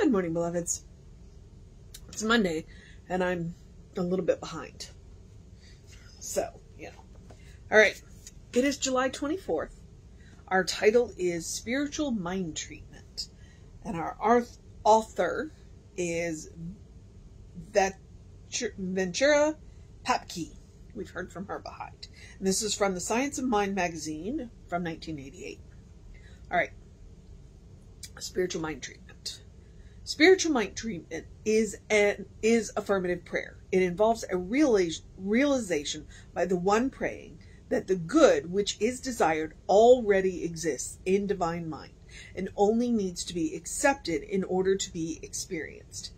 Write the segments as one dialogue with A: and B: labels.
A: Good morning, beloveds. It's Monday, and I'm a little bit behind. So, All right. It is July 24th. Our title is Spiritual Mind Treatment. And our author is Vetura, Papke. We've heard from her behind. And this is from the Science of Mind magazine from 1988. All right. Spiritual mind treatment. Spiritual mind treatment is affirmative prayer. It involves a realization by the one praying that the good which is desired already exists in divine mind and only needs to be accepted in order to be experienced.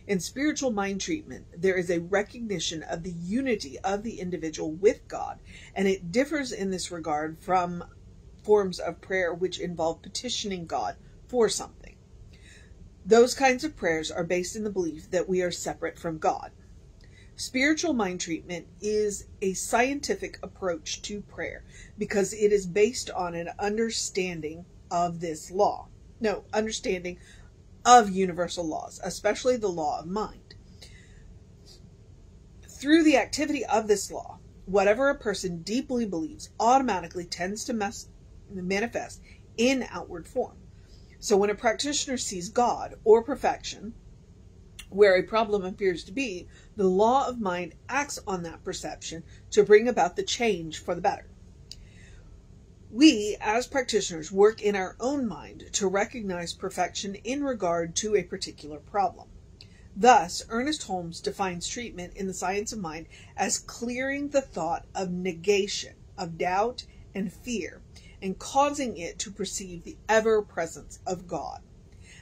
A: In spiritual mind treatment, there is a recognition of the unity of the individual with God, and it differs in this regard from forms of prayer which involve petitioning God for something. Those kinds of prayers are based in the belief that we are separate from God. Spiritual mind treatment is a scientific approach to prayer because it is based on an understanding of this law. No, understanding of universal laws, especially the law of mind. Through the activity of this law, whatever a person deeply believes automatically tends to manifest in outward form. So when a practitioner sees God or perfection, where a problem appears to be, the law of mind acts on that perception to bring about the change for the better. We, as practitioners, work in our own mind to recognize perfection in regard to a particular problem. Thus, Ernest Holmes defines treatment in the science of mind as clearing the thought of negation, of doubt and fear, and causing it to perceive the ever-presence of God.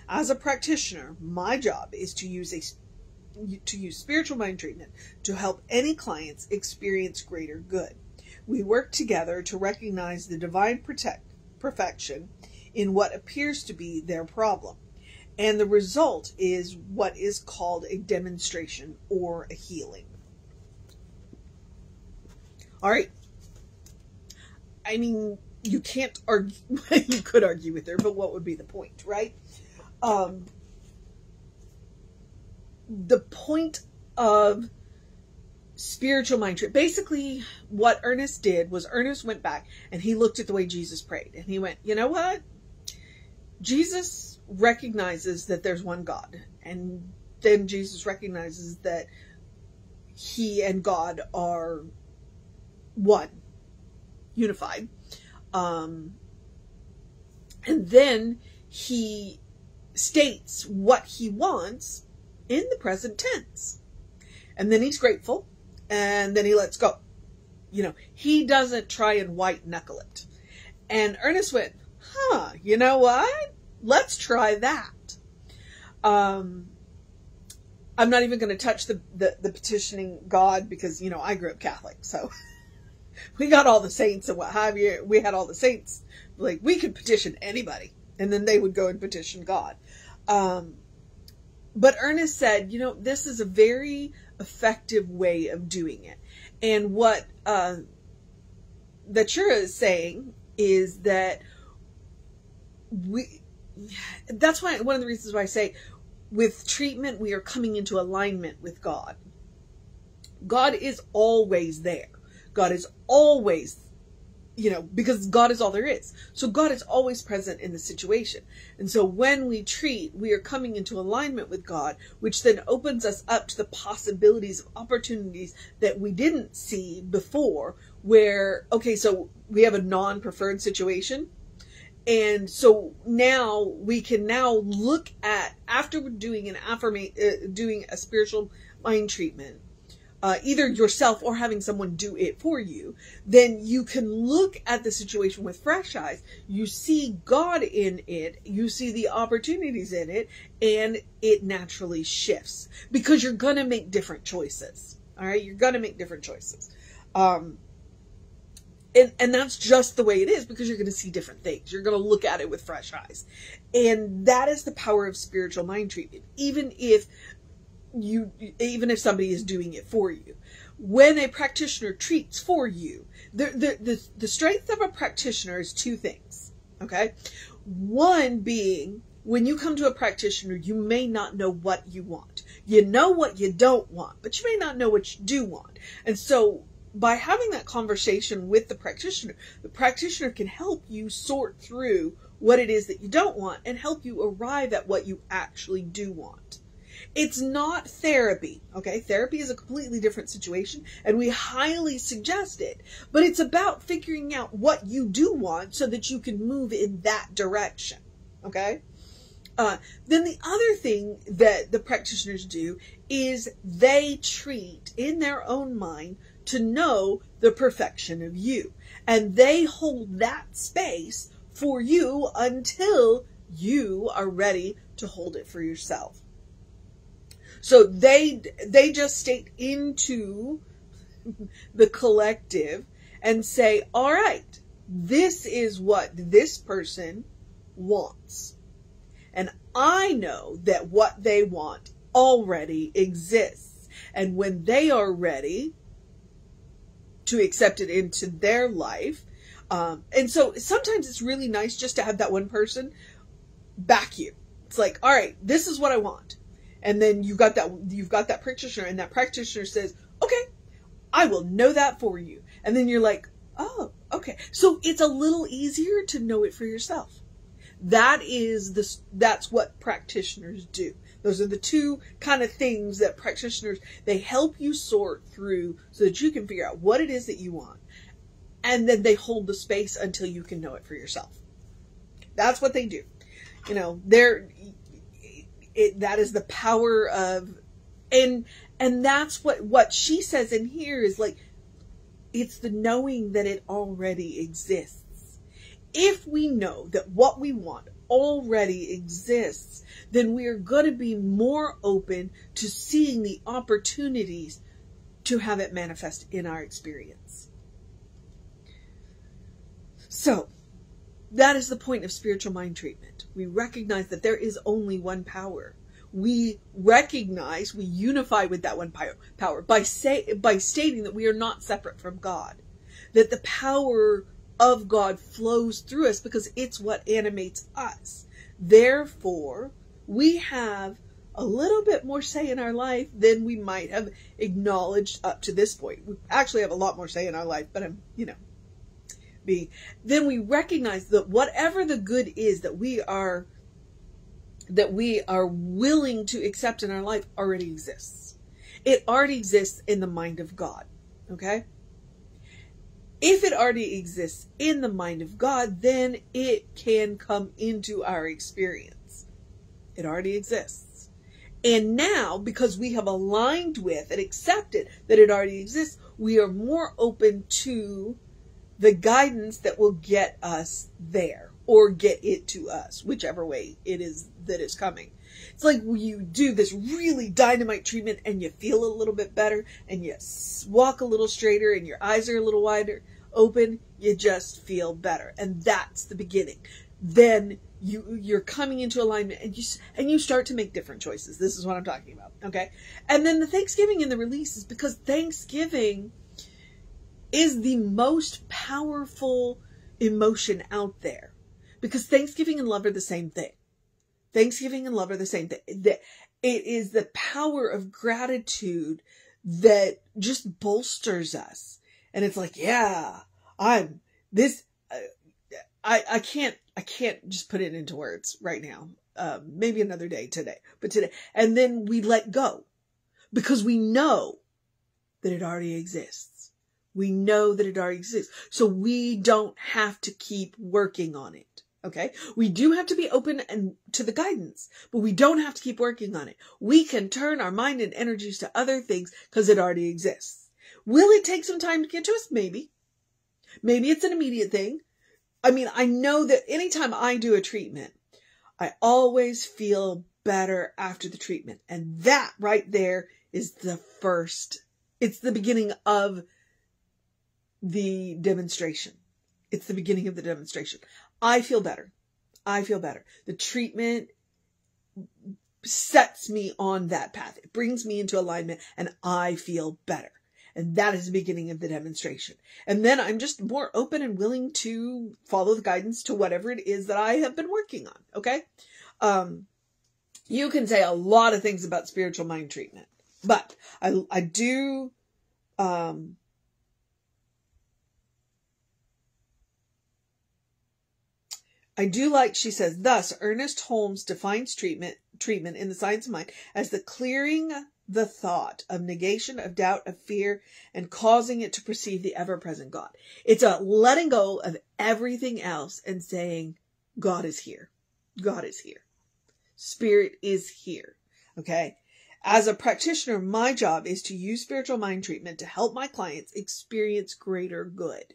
A: As a practitioner, my job is to use spiritual mind treatment to help any clients experience greater good. We work together to recognize the divine perfection in what appears to be their problem, and the result is what is called a demonstration or a healing. All right. I mean, you can't argue. You could argue with her, but what would be the point, right? The point of spiritual mind treatment, basically what Ernest did was Ernest went back and he looked at the way Jesus prayed and he went, you know what? Jesus recognizes that there's one God, and then Jesus recognizes that he and God are one, unified. And then he states what he wants in the present tense. And then he's grateful, and then he lets go. He doesn't try and white knuckle it. And Ernest went, you know what? Let's try that. I'm not even going to touch the petitioning God because, I grew up Catholic, so we got all the saints and what have you. We had all the saints. Like, we could petition anybody, and then they would go and petition God. But Ernest said, this is a very effective way of doing it. And what Vetura is saying is that that's why one of the reasons why I say with treatment, we are coming into alignment with God. God is always there. God is always, because God is all there is. So God is always present in the situation. And so when we treat, we are coming into alignment with God, which then opens us up to the possibilities of opportunities that we didn't see before, where, okay, so we have a non-preferred situation. And so now we can now look at, after we're doing doing a spiritual mind treatment, either yourself or having someone do it for you, then you can look at the situation with fresh eyes. You see God in it, you see the opportunities in it, and it naturally shifts because you're going to make different choices. All right. You're going to make different choices. And that's just the way it is because you're going to see different things. You're going to look at it with fresh eyes. And that is the power of spiritual mind treatment. Even if somebody is doing it for you. When a practitioner treats for you, the strength of a practitioner is two things. Okay. One being when you come to a practitioner, you may not know what you want. You know what you don't want, but you may not know what you do want. And so by having that conversation with the practitioner can help you sort through what it is that you don't want and help you arrive at what you actually do want. It's not therapy, okay? Therapy is a completely different situation, and we highly suggest it. But it's about figuring out what you do want so that you can move in that direction, okay? Then the other thing that the practitioners do is they treat in their own mind to know the perfection of you. And they hold that space for you until you are ready to hold it for yourself. So they just state into the collective and say, all right, this is what this person wants. And I know that what they want already exists. And when they are ready to accept it into their life, and so sometimes it's really nice just to have that one person back you. It's like, all right, this is what I want. And then you've got that practitioner, and that practitioner says, okay, I will know that for you. And then you're like, oh, okay. So it's a little easier to know it for yourself. That's what practitioners do. Those are the two kind of things that practitioners, they help you sort through so that you can figure out what it is that you want. And then they hold the space until you can know it for yourself. That's what they do. You know, that is the power of, and that's what she says in here is like, it's the knowing that it already exists. If we know that what we want already exists, then we are going to be more open to seeing the opportunities to have it manifest in our experience. So, that is the point of spiritual mind treatment. We recognize that there is only one power. We unify with that one power by stating that we are not separate from God. That the power of God flows through us because it's what animates us. Therefore, we have a little bit more say in our life than we might have acknowledged up to this point. We actually have a lot more say in our life, but then we recognize that whatever the good is that we are willing to accept in our life already exists. It already exists in the mind of God. Okay? If it already exists in the mind of God, then it can come into our experience. It already exists. And now, because we have aligned with and accepted that it already exists, we are more open to the guidance that will get us there or get it to us, whichever way it is that is coming. It's like when you do this really dynamite treatment and you feel a little bit better and you walk a little straighter and your eyes are a little wider open, you just feel better. And that's the beginning. Then you're coming into alignment and you start to make different choices. This is what I'm talking about. Okay. And then the Thanksgiving and the release is because Thanksgiving is the most powerful emotion out there, because Thanksgiving and love are the same thing. Thanksgiving and love are the same thing. It is the power of gratitude that just bolsters us. And it's like, yeah, I can't just put it into words right now. Maybe another day today, but today. And then we let go because we know that it already exists. We know that it already exists. So we don't have to keep working on it. Okay. We do have to be open to the guidance, but we don't have to keep working on it. We can turn our mind and energies to other things because it already exists. Will it take some time to get to us? Maybe. Maybe it's an immediate thing. I mean, I know that anytime I do a treatment, I always feel better after the treatment. And that right there is it's the beginning of the demonstration. It's the beginning of the demonstration. I feel better. The treatment sets me on that path. It brings me into alignment and I feel better. And that is the beginning of the demonstration. And then I'm just more open and willing to follow the guidance to whatever it is that I have been working on. Okay. You can say a lot of things about spiritual mind treatment, but I do, like, she says, thus, Ernest Holmes defines treatment in the science of mind as the clearing the thought of negation, of doubt, of fear, and causing it to perceive the ever-present God. It's a letting go of everything else and saying, God is here. God is here. Spirit is here. Okay? As a practitioner, my job is to use spiritual mind treatment to help my clients experience greater good.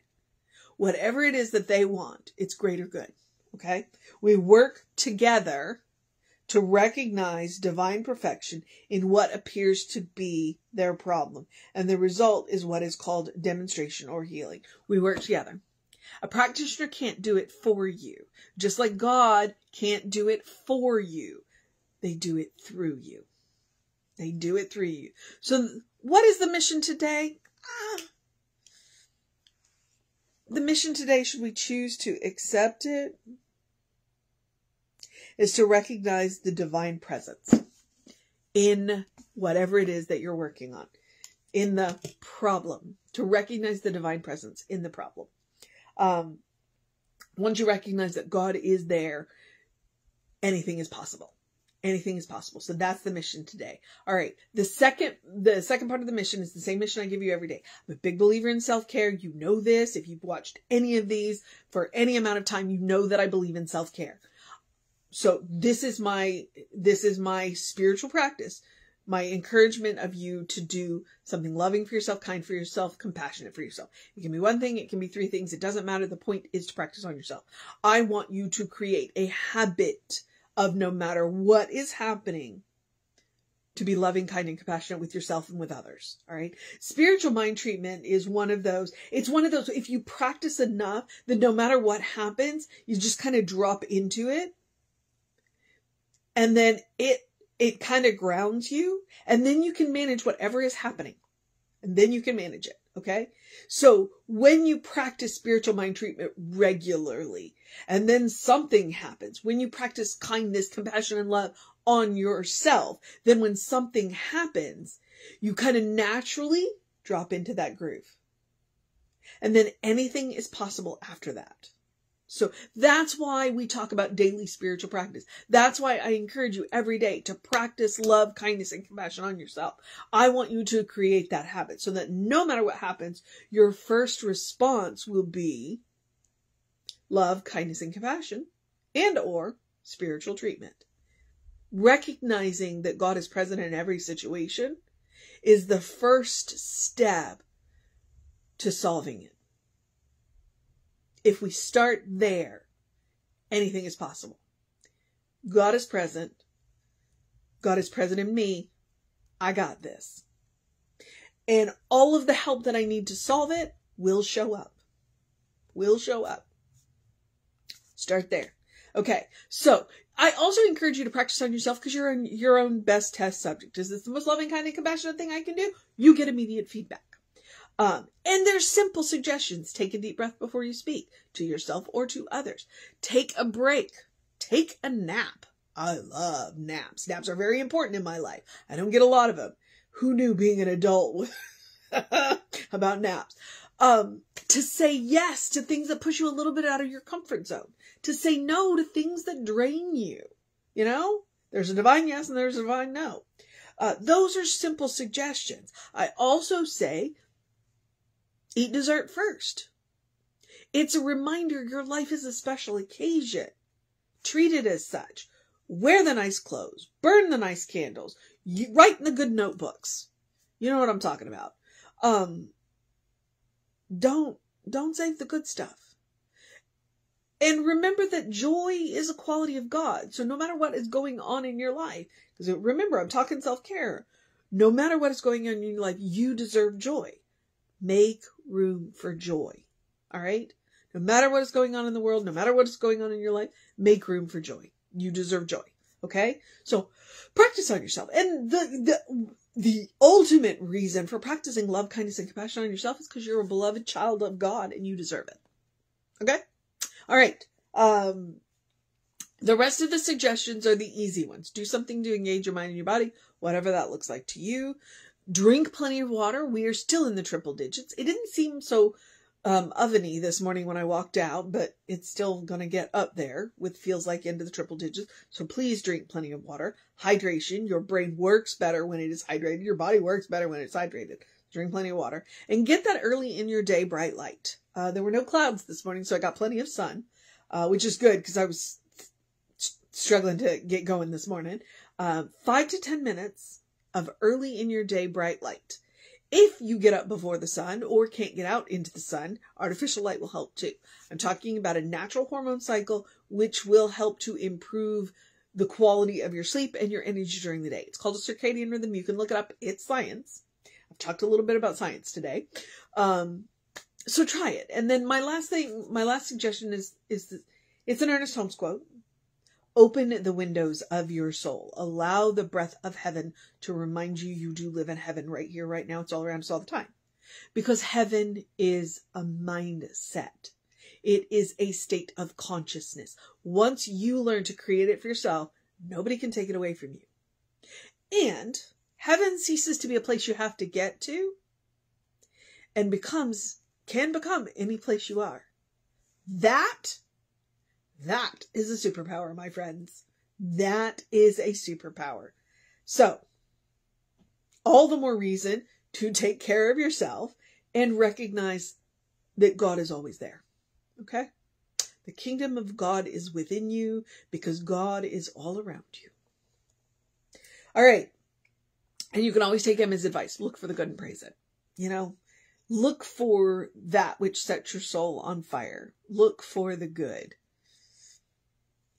A: Whatever it is that they want, it's greater good. Okay? We work together to recognize divine perfection in what appears to be their problem. And the result is what is called demonstration or healing. We work together. A practitioner can't do it for you. Just like God can't do it for you. They do it through you. They do it through you. So what is the mission today? The mission today, should we choose to accept it, is to recognize the divine presence in whatever it is that you're working on, in the problem, to recognize the divine presence in the problem. Once you recognize that God is there, anything is possible. Anything is possible. So that's the mission today. All right. The second part of the mission is the same mission I give you every day. I'm a big believer in self-care. You know this. If you've watched any of these for any amount of time, you know that I believe in self-care. So this is my spiritual practice, my encouragement of you to do something loving for yourself, kind for yourself, compassionate for yourself. It can be one thing. It can be three things. It doesn't matter. The point is to practice on yourself. I want you to create a habit of, no matter what is happening, to be loving, kind, and compassionate with yourself and with others. All right. Spiritual mind treatment is one of those. It's one of those, if you practice enough, that no matter what happens, you just kind of drop into it. And then it kind of grounds you, and then you can manage whatever is happening, and then you can manage it. Okay. So when you practice spiritual mind treatment regularly, and then something happens, when you practice kindness, compassion, and love on yourself, then when something happens, you kind of naturally drop into that groove. And then anything is possible after that. So that's why we talk about daily spiritual practice. That's why I encourage you every day to practice love, kindness, and compassion on yourself. I want you to create that habit so that no matter what happens, your first response will be love, kindness, and compassion, and or spiritual treatment. Recognizing that God is present in every situation is the first step to solving it. If we start there, anything is possible. God is present. God is present in me. I got this. And all of the help that I need to solve it will show up. Will show up. Start there. Okay. So I also encourage you to practice on yourself, because you're your own best test subject. Is this the most loving, kind, and compassionate thing I can do? You get immediate feedback. And there's simple suggestions. Take a deep breath before you speak to yourself or to others. Take a break. Take a nap. I love naps. Naps are very important in my life. I don't get a lot of them. Who knew being an adult about naps? To say yes to things that push you a little bit out of your comfort zone. To say no to things that drain you. You know, there's a divine yes and there's a divine no. Those are simple suggestions. I also say, eat dessert first. It's a reminder your life is a special occasion. Treat it as such. Wear the nice clothes. Burn the nice candles. Write in the good notebooks. You know what I'm talking about. Don't save the good stuff. And remember that joy is a quality of God. So no matter what is going on in your life, because remember, I'm talking self-care. No matter what is going on in your life, you deserve joy. Make room for joy. All right? No matter what is going on in the world, no matter what is going on in your life, make room for joy. You deserve joy. Okay? So practice on yourself. And the ultimate reason for practicing love, kindness, and compassion on yourself is because you're a beloved child of God and you deserve it. Okay? All right. The rest of the suggestions are the easy ones. Do something to engage your mind and your body, whatever that looks like to you. Drink plenty of water. We are still in the triple digits. It didn't seem so oveny this morning when I walked out, but it's still going to get up there with feels like into the triple digits. So please drink plenty of water. Hydration. Your brain works better when it is hydrated. Your body works better when it's hydrated. Drink plenty of water. And get that early in your day bright light. There were no clouds this morning, so I got plenty of sun, which is good because I was struggling to get going this morning. 5 to 10 minutes of early in your day bright light. If you get up before the sun or can't get out into the sun, artificial light will help too. I'm talking about a natural hormone cycle, which will help to improve the quality of your sleep and your energy during the day. It's called a circadian rhythm. You can look it up. It's science. I've talked a little bit about science today. So try it. And then my last suggestion is it's an Ernest Holmes quote. Open the windows of your soul. Allow the breath of heaven to remind you you do live in heaven right here, right now. It's all around us all the time. Because heaven is a mindset. It is a state of consciousness. Once you learn to create it for yourself, nobody can take it away from you. And heaven ceases to be a place you have to get to and can become any place you are. That is a superpower, my friends. That is a superpower. So, all the more reason to take care of yourself and recognize that God is always there. Okay? The kingdom of God is within you because God is all around you. All right. And you can always take Emma's advice. Look for the good and praise it. You know, look for that which sets your soul on fire. Look for the good.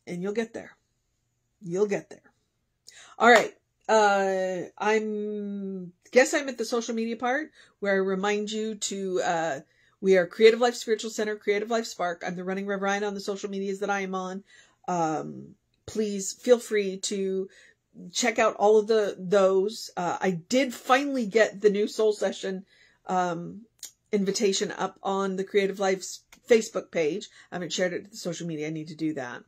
A: And you'll get there. You'll get there. All right. I'm at the social media part where I remind you to, we are Creative Life Spiritual Center, Creative Life Spark. I'm the running Rev Ryan on the social medias that I am on. Please feel free to check out all of those. I did finally get the new Soul Session, invitation up on the Creative Life's Facebook page. I haven't shared it to the social media. I need to do that.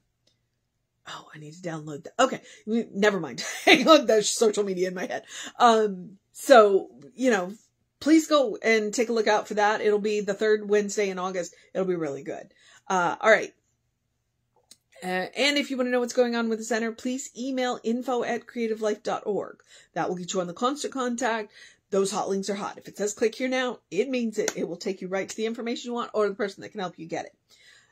A: Oh, I need to download that. Okay. Never mind. Hang on. There's social media in my head. So, please go and take a look out for that. It'll be the third Wednesday in August. It'll be really good. All right. And if you want to know what's going on with the center, please email info@creativelife.org. That will get you on the constant contact. Those hot links are hot. If it says click here now, it means it. It will take you right to the information you want or the person that can help you get it.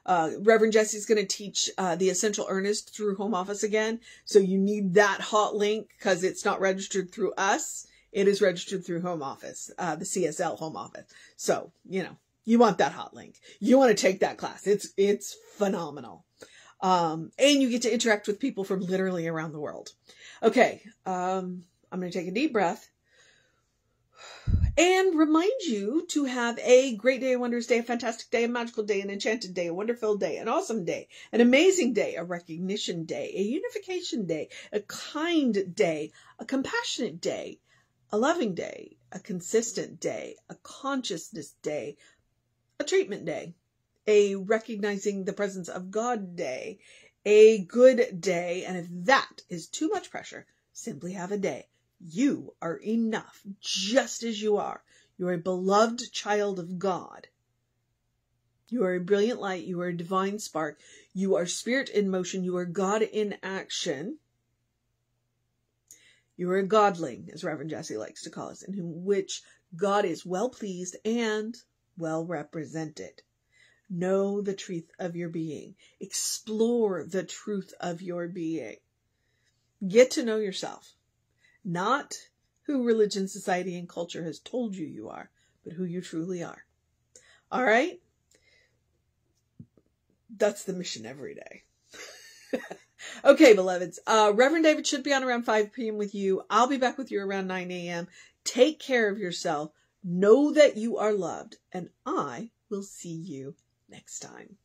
A: Reverend Jesse's going to teach the Essential Earnest through Home Office again. So you need that hot link because it's not registered through us. It is registered through Home Office, the CSL Home Office. So, you want that hot link. You want to take that class. It's phenomenal. And you get to interact with people from literally around the world. Okay. I'm going to take a deep breath. And remind you to have a great day, a wondrous day, a fantastic day, a magical day, an enchanted day, a wonderful day, an awesome day, an amazing day, a recognition day, a unification day, a kind day, a compassionate day, a loving day, a consistent day, a consciousness day, a treatment day, a recognizing the presence of God day, a good day. And if that is too much pressure, simply have a day. You are enough just as you are. You're a beloved child of God. You are a brilliant light. You are a divine spark. You are spirit in motion. You are God in action. You are a godling, as Reverend Jesse likes to call us, in which God is well pleased and well represented. Know the truth of your being. Explore the truth of your being. Get to know yourself. Not who religion, society, and culture has told you are, but who you truly are. All right? That's the mission every day. Okay, beloveds. Reverend David should be on around 5 p.m. with you. I'll be back with you around 9 a.m. Take care of yourself. Know that you are loved, and I will see you next time.